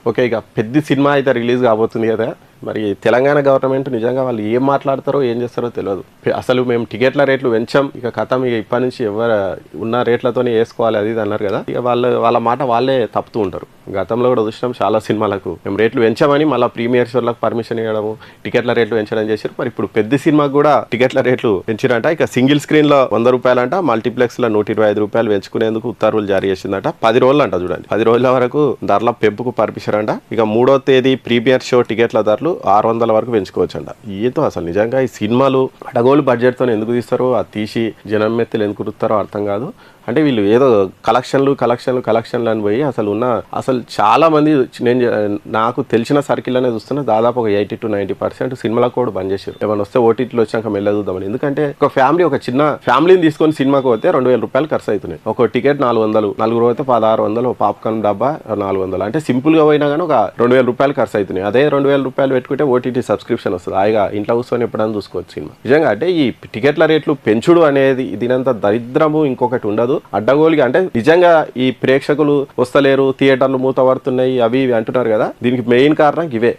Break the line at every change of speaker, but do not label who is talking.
Okay, ఇక పెద్ద cinema అయితే రిలీజ్ కాబోతుంది కదా, మరి తెలంగాణ గవర్నమెంట్ నిజంగా వాళ్ళు ఏం మాట్లాడతారో ఏం చేస్తారో తెలియదు. అసలు మేము టికెట్ల రేట్లు పెంచాం, ఇక కథం, ఇక ఇప్పటి నుంచి ఎవరు ఉన్న రేట్లతోనే వేసుకోవాలి అది ఇది అన్నారు కదా. ఇక వాళ్ళ మాట వాళ్ళే తప్పుతూ ఉంటారు. గతంలో కూడా చూసినాం చాలా సినిమాలకు మేము రేట్లు పెంచామని మళ్ళీ ప్రీమియర్ షోలకు పర్మిషన్ ఇవ్వడము, టికెట్ల రేట్లు పెంచడం చేశారు. మరి ఇప్పుడు పెద్ద సినిమాకు కూడా టికెట్ల రేట్లు పెంచిరంట. ఇక సింగిల్ స్క్రీన్ లో 100 రూపాయలంట, మల్టీప్లెక్స్ లో 125 రూపాయలు పెంచుకునేందుకు ఉత్తర్వులు జారీ చేసిందట. 10 రోజులు అంట, చూడండి 10 రోజుల వరకు ధరల పెంపుకు పర్మిషన్ అంట. ఇక 3వ తేదీ ప్రీమియర్ షో టికెట్ల ధరలు 600 వరకు పెంచుకోవచ్చంట. ఈతో అసలు నిజంగా ఈ సినిమాలు అడగోలు బడ్జెట్తో ఎందుకు తీస్తారో, అది తీసి జనం మెత్తలు ఎందుకు కురుతారో అర్థం కాదు. అంటే వీళ్ళు ఏదో కలెక్షన్లు అని పోయి అసలు చాలా మంది, నాకు తెలిసిన సర్కిల్లోనే చూస్తున్నా, దాదాపు ఒక 80 to 90% సినిమాలకు కూడా బంద్ చేశారు. ఏమైనా వస్తే ఓటీటీలో వచ్చాక మెల్ల చూద్దామని. ఎందుకంటే ఒక చిన్న ఫ్యామిలీని తీసుకొని సినిమాకి పోతే 2000 రూపాయలు ఖర్చు అవుతున్నాయి. ఒక టికెట్ 400, నలుగురు పోతే 1600, పాప్కార్న్ డబ్బా 400. అంటే సింపుల్ గా పోయినా కానీ ఒక 2000 రూపాయలు ఖర్చు అవుతున్నాయి. అదే 2000 రూపాయలు పెట్టుకుంటే ఓటీటీ సబ్స్క్రిప్షన్ వస్తుంది. హాయిగా ఇంట్లో కూర్చొని ఎప్పుడైనా చూసుకోవచ్చు సినిమా. నిజంగా అంటే ఈ టికెట్ల రేట్లు పెంచుడు అనేది దీనంత దరిద్రము ఇంకొకటి ఉండదు. అడ్డగోలుగా అంటే నిజంగా ఈ ప్రేక్షకులు వస్తలేరు, థియేటర్లు మూత పడుతున్నాయి, అవి ఇవి అంటున్నారు కదా, దీనికి మెయిన్ కారణం ఇవే.